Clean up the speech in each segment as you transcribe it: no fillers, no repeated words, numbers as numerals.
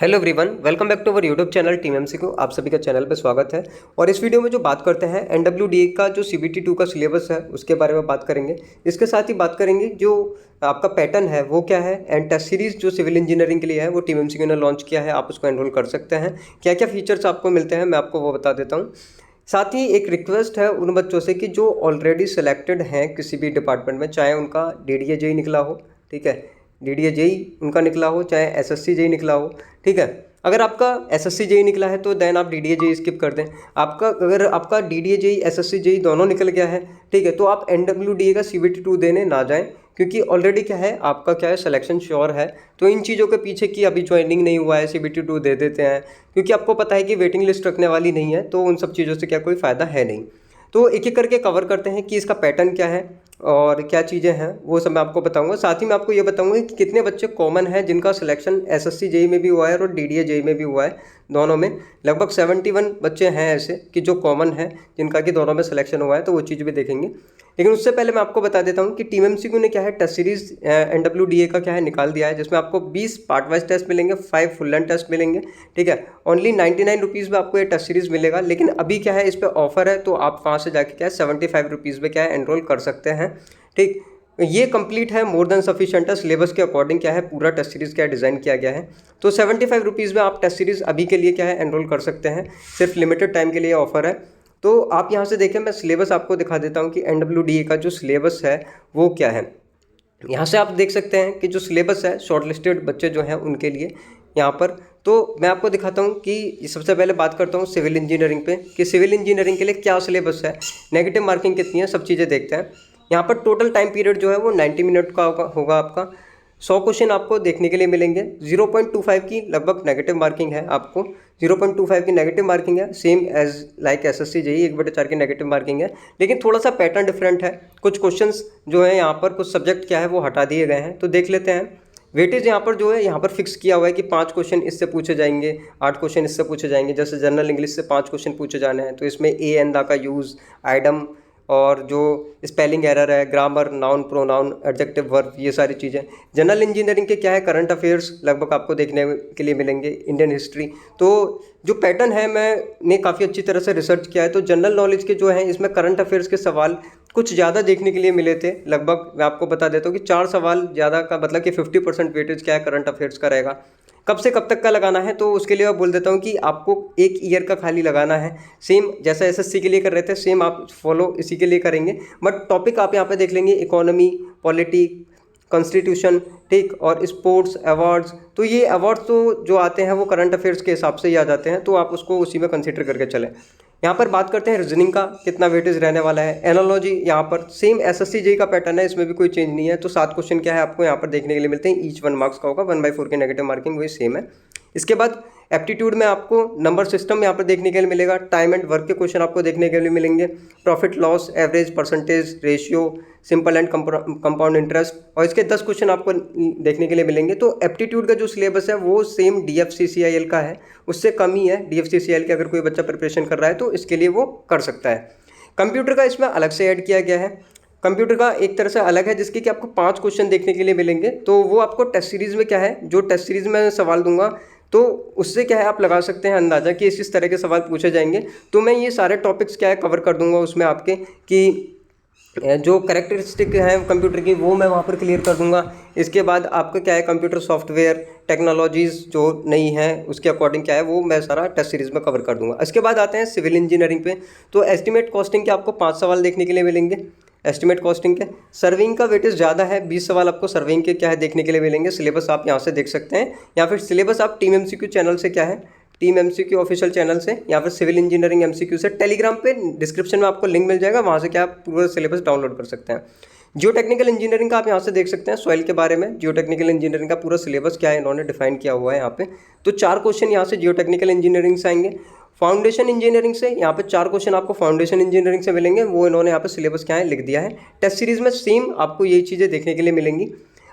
Hello everyone, welcome back to our YouTube channel team MCQ. आप सभी का channel पे स्वागत है। और इस वीडियो में जो बात करते हैं एनडब्ल्यूडीए का जो सीबीटी 2 का सिलेबस है उसके बारे में बात करेंगे। इसके साथ ही बात करेंगे जो आपका पैटर्न है वो क्या है, एंड टेस्ट सीरीज जो सिविल इंजीनियरिंग के लिए है वो टीम एमसीक्यू ने लॉन्च किया है, आप उसको एनरोल कर सकते हैं। क्या क्या फीचर्स आपको मिलते हैं मैं आपको वो बता देता हूँ। साथ ही एक रिक्वेस्ट है उन बच्चों से कि जो ऑलरेडी सिलेक्टेड हैं किसी भी डिपार्टमेंट में, चाहे उनका डीडीए जेई निकला हो, ठीक है, डीडीए जेई उनका निकला हो, चाहे एसएससी जेई निकला हो, ठीक है। अगर आपका एसएससी जेई निकला है तो देन आप डीडीए जेई स्किप कर दें। अगर आपका डीडीए जेई एसएससी जेई दोनों निकल गया है, ठीक है, तो आप एनडब्ल्यूडीए का सीबीटी 2 देने ना जाएं, क्योंकि ऑलरेडी क्या है आपका क्या है सिलेक्शन श्योर है। तो इन चीज़ों के पीछे कि अभी ज्वाइनिंग नहीं हुआ है सीबीटी 2 दे देते हैं, क्योंकि आपको पता है कि वेटिंग लिस्ट रखने वाली नहीं है, तो उन सब चीज़ों से क्या कोई फ़ायदा है नहीं। तो एक एक करके कवर करते हैं कि इसका पैटर्न क्या है और क्या चीज़ें हैं, वो सब मैं आपको बताऊंगा। साथ ही मैं आपको ये बताऊंगा कि कितने बच्चे कॉमन हैं जिनका सिलेक्शन एसएससी जेई में भी हुआ है और डीडीए जेई में भी हुआ है। दोनों में लगभग 71 बच्चे हैं ऐसे कि जो कॉमन हैं जिनका कि दोनों में सिलेक्शन हुआ है, तो वो चीज़ भी देखेंगे। लेकिन उससे पहले मैं आपको बता देता हूँ कि टीम एमसीक्यू ने क्या है टेस्ट सीरीज एनडब्ल्यूडीए का क्या है निकाल दिया है, जिसमें आपको 20 पार्ट वाइज टेस्ट मिलेंगे, 5 फुल लेंथ टेस्ट मिलेंगे, ठीक है। ओनली 99 रुपीज़ में आपको ये टेस्ट सीरीज मिलेगा। लेकिन अभी क्या है इस पर ऑफर है, तो आप वहाँ से जाके क्या है 75 रुपीज़ में क्या है एनरोल कर सकते हैं, ठीक। ये कंप्लीट है, मोर देन सफिशिएंट है। सिलेबस के अकॉर्डिंग क्या है पूरा टेस्ट सीरीज़ क्या डिज़ाइन किया गया है। तो 75 रुपीज़ में आप टेस्ट सीरीज़ अभी के लिए क्या है एनरोल कर सकते हैं, सिर्फ लिमिटेड टाइम के लिए ऑफर है। तो आप यहाँ से देखें, मैं सिलेबस आपको दिखा देता हूँ कि एनडब्ल्यूडीए का जो सिलेबस है वो क्या है। यहाँ से आप देख सकते हैं कि जो सिलेबस है शॉर्ट लिस्टेड बच्चे जो हैं उनके लिए यहाँ पर। तो मैं आपको दिखाता हूँ कि सबसे पहले बात करता हूँ सिविल इंजीनियरिंग पे कि सिविल इंजीनियरिंग के लिए क्या सिलेबस है, नेगेटिव मार्किंग कितनी है, सब चीज़ें देखते हैं। यहाँ पर टोटल टाइम पीरियड जो है वो 90 मिनट का होगा आपका। 100 क्वेश्चन आपको देखने के लिए मिलेंगे। 0.25 की लगभग नेगेटिव मार्किंग है आपको, 0.25 की नेगेटिव मार्किंग है, same as like SSC JE 1/4 की नेगेटिव मार्किंग है। लेकिन थोड़ा सा पैटर्न डिफरेंट है, कुछ क्वेश्चंस जो है यहाँ पर कुछ सब्जेक्ट क्या है वो हटा दिए गए हैं, तो देख लेते हैं। वेटेज यहाँ पर जो है यहाँ पर फिक्स किया हुआ है कि 5 क्वेश्चन इससे पूछे जाएंगे, 8 क्वेश्चन इससे पूछे जाएंगे। जैसे जनरल इंग्लिश से 5 क्वेश्चन पूछे जाने हैं, तो इसमें ए एंड द का यूज़, आइडम, और जो स्पेलिंग एरर है, grammar, noun, pronoun, adjective, verb, ये सारी चीज़ें। जनरल इंजीनियरिंग के क्या है करंट अफेयर्स लगभग आपको देखने के लिए मिलेंगे, इंडियन हिस्ट्री। तो जो पैटर्न है मैंने काफ़ी अच्छी तरह से रिसर्च किया है, तो जनरल नॉलेज के जो हैं इसमें करंट अफेयर्स के सवाल कुछ ज़्यादा देखने के लिए मिले थे। लगभग मैं आपको बता देता हूँ कि 4 सवाल ज़्यादा का मतलब कि 50% वेटेज क्या है करंट अफेयर्स का रहेगा। कब से कब तक का लगाना है, तो उसके लिए मैं बोल देता हूँ कि आपको 1 ईयर का खाली लगाना है। सेम जैसा एसएससी के लिए कर रहे थे सेम आप फॉलो इसी के लिए करेंगे। बट टॉपिक आप यहाँ पे देख लेंगे इकोनॉमी, पॉलिटी, कॉन्स्टिट्यूशन, ठीक, और स्पोर्ट्स, अवार्ड्स। तो ये अवार्ड्स तो जो आते हैं वो करंट अफेयर्स के हिसाब से ही आ जाते हैं, तो आप उसको उसी में कंसिडर करके चलें। यहाँ पर बात करते हैं रीजनिंग का कितना वेटेज रहने वाला है। एनालॉजी यहाँ पर सेम एसएससी जेई का पैटर्न है, इसमें भी कोई चेंज नहीं है। तो 7 क्वेश्चन क्या है आपको यहाँ पर देखने के लिए मिलते हैं, ईच 1 मार्क्स का होगा, 1/4 की नेगेटिव मार्किंग वही सेम है। इसके बाद एप्टीट्यूड में आपको नंबर सिस्टम यहाँ पर देखने के लिए मिलेगा, टाइम एंड वर्क के क्वेश्चन आपको देखने के लिए मिलेंगे, profit loss, average, percentage, ratio, simple and compound interest, और इसके 10 क्वेश्चन आपको देखने के लिए मिलेंगे। तो एप्टीट्यूड का जो सिलेबस है वो सेम डीएफसीसीआईएल का है, उससे कम ही है। डीएफसीसीआईएल के अगर कोई बच्चा प्रिपरेशन कर रहा है तो इसके लिए वो कर सकता है। कंप्यूटर का इसमें अलग से ऐड किया गया है। कंप्यूटर का एक तरह से अलग है जिसके कि आपको 5 क्वेश्चन देखने के लिए मिलेंगे। तो वो आपको टेस्ट सीरीज़ में क्या है, जो टेस्ट सीरीज़ में सवाल दूंगा तो उससे क्या है आप लगा सकते हैं अंदाज़ा कि इस तरह के सवाल पूछे जाएंगे। तो मैं ये सारे टॉपिक्स क्या है कवर कर दूंगा उसमें आपके, कि जो कैरेक्टरिस्टिक है कंप्यूटर की वो मैं वहाँ पर क्लियर कर दूंगा। इसके बाद आपका क्या है कंप्यूटर सॉफ्टवेयर टेक्नोलॉजीज़ जो नई हैं उसके अकॉर्डिंग क्या है वो मैं सारा टेस्ट सीरीज़ में कवर कर दूंगा। इसके बाद आते हैं सिविल इंजीनियरिंग पे। तो एस्टिमेट कॉस्टिंग के आपको 5 सवाल देखने के लिए मिलेंगे। एस्टिमेट कॉस्टिंग के सर्विंग का वेटेज ज़्यादा है, 20 सवाल आपको सर्विंग के क्या है देखने के लिए मिलेंगे। सिलेबस आप यहाँ से देख सकते हैं, या फिर सिलेबस आप टीम एमसीक्यू चैनल से क्या है, टीम एमसीक्यू ऑफिशियल चैनल से, या फिर सिविल इंजीनियरिंग एमसीक्यू से, टेलीग्राम पे डिस्क्रिप्शन में आपको लिंक मिल जाएगा, वहाँ से क्या आप पूरा सिलेबस डाउनलोड कर सकते हैं। जियो टेक्निकल इंजीनियरिंग का आप यहाँ से देख सकते हैं, सॉइल के बारे में जियो टेक्निकल इंजीनियरिंग का पूरा सिलेबस क्या है इन्होंने डिफाइन किया हुआ है यहाँ पे। तो 4 क्वेश्चन यहाँ से जियो टेक्निकल इंजीनियरिंग से आएंगे। फाउंडेशन इंजीनियरिंग से यहाँ पे 4 क्वेश्चन आपको फाउंडेशन इंजीनियरिंग से मिलेंगे, वो इन्होंने यहाँ पे सिलेबस क्या है लिख दिया है। टेस्ट सीरीज में सेम आपको यही चीज़ें देखने के लिए मिलेंगी।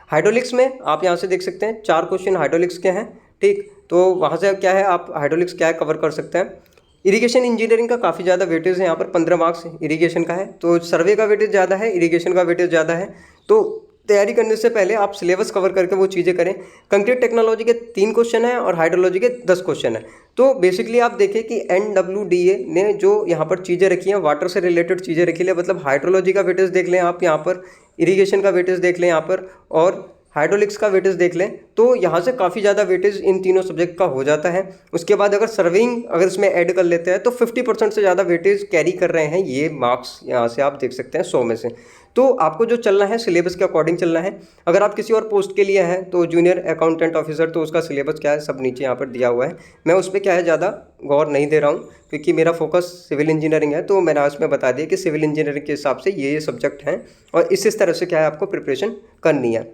हाइड्रोलिक्स में आप यहाँ से देख सकते हैं 4 क्वेश्चन हाइड्रोलिक्स के हैं, ठीक। तो वहाँ से क्या है आप हाइड्रोलिक्स क्या है कवर कर सकते हैं। इरिगेशन इंजीनियरिंग का काफ़ी ज़्यादा वेटेज है, यहाँ पर 15 मार्क्स इरिगेशन का है। तो सर्वे का वेटेज ज़्यादा है, इरिगेशन का वेटेज ज़्यादा है। तो तैयारी करने से पहले आप सिलेबस कवर करके वो चीज़ें करें। कंक्रीट टेक्नोलॉजी के 3 क्वेश्चन हैं और हाइड्रोलॉजी के 10 क्वेश्चन हैं। तो बेसिकली आप देखें कि NWDA ने जो यहाँ पर चीज़ें रखी हैं वाटर से रिलेटेड चीज़ें रखी है, मतलब हाइड्रोलॉजी का वेटेज देख लें आप यहाँ पर, इरिगेशन का वेटेज देख लें यहाँ पर, और हाइड्रोलिक्स का वेटेज देख लें, तो यहाँ से काफ़ी ज़्यादा वेटेज इन तीनों सब्जेक्ट का हो जाता है। उसके बाद अगर सर्विंग अगर इसमें ऐड कर लेते हैं तो 50% से ज़्यादा वेटेज कैरी कर रहे हैं ये मार्क्स, यहाँ से आप देख सकते हैं 100 में से। तो आपको जो चलना है सिलेबस के अकॉर्डिंग चलना है। अगर आप किसी और पोस्ट के लिए हैं तो जूनियर अकाउंटेंट ऑफिसर, तो उसका सिलेबस क्या है सब नीचे यहाँ पर दिया हुआ है। मैं उस पर क्या है ज़्यादा गौर नहीं दे रहा हूँ क्योंकि मेरा फोकस सिविल इंजीनियरिंग है, तो मैंने उसमें बता दिया कि सिविल इंजीनियरिंग के हिसाब से ये सब्जेक्ट हैं और इस तरह से क्या है आपको प्रिपरेशन करनी है।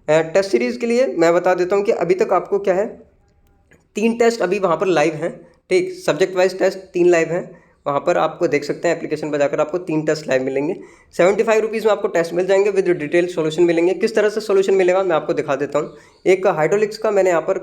टेस्ट सीरीज़ के लिए मैं बता देता हूँ कि अभी तक आपको क्या है 3 टेस्ट अभी वहाँ पर लाइव हैं, ठीक, सब्जेक्ट वाइज टेस्ट 3 लाइव हैं। वहाँ पर आपको देख सकते हैं एप्लीकेशन पर जाकर आपको 3 टेस्ट लाइव मिलेंगे। 75 रुपीज़ में आपको टेस्ट मिल जाएंगे, विद डिटेल सॉल्यूशन मिलेंगे। किस तरह से सॉल्यूशन मिलेगा मैं आपको दिखा देता हूँ। एक हाइड्रोलिक्स का मैंने यहाँ पर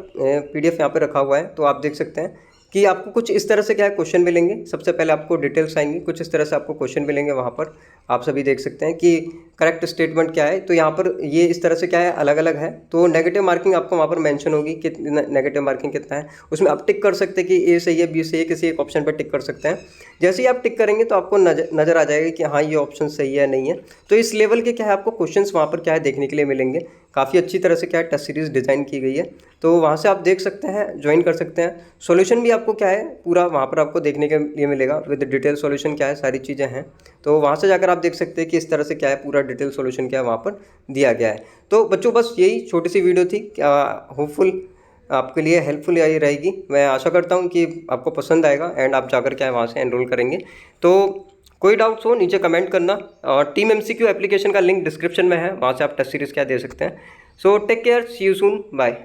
PDF यहाँ पर रखा हुआ है, तो आप देख सकते हैं कि आपको कुछ इस तरह से क्या है क्वेश्चन मिलेंगे। सबसे पहले आपको डिटेल्स आएंगी, कुछ इस तरह से आपको क्वेश्चन मिलेंगे। वहाँ पर आप सभी देख सकते हैं कि करेक्ट स्टेटमेंट क्या है, तो यहाँ पर ये इस तरह से क्या है अलग अलग है। तो नेगेटिव मार्किंग आपको वहाँ पर मेंशन होगी कि नेगेटिव मार्किंग कितना है, उसमें आप टिक कर सकते हैं कि A सही है B सही है, किसी एक ऑप्शन पर टिक कर सकते हैं। जैसे ही आप टिक करेंगे तो आपको नज़र आ जाएगा कि हाँ ये ऑप्शन सही है नहीं है। तो इस लेवल के क्या है आपको क्वेश्चंस वहाँ पर क्या है देखने के लिए मिलेंगे। काफ़ी अच्छी तरह से क्या है टेस्ट सीरीज़ डिज़ाइन की गई है, तो वहाँ से आप देख सकते हैं, ज्वाइन कर सकते हैं। सॉल्यूशन भी आपको क्या है पूरा वहाँ पर आपको देखने के लिए मिलेगा, विद डिटेल सॉल्यूशन क्या है सारी चीज़ें हैं। तो वहाँ से जाकर आप देख सकते हैं कि इस तरह से क्या है पूरा डिटेल सॉल्यूशन क्या है वहाँ पर दिया गया है। तो बच्चों बस यही छोटी सी वीडियो थी, होपफुल आपके लिए हेल्पफुल यही रहेगी। मैं आशा करता हूँ कि आपको पसंद आएगा एंड आप जाकर क्या है वहाँ से एनरोल करेंगे। तो कोई डाउट्स हो नीचे कमेंट करना, और टीम MCQ एप्लीकेशन का लिंक डिस्क्रिप्शन में है, वहाँ से आप टेस्ट सीरीज़ क्या दे सकते हैं। So take care, see you soon, bye.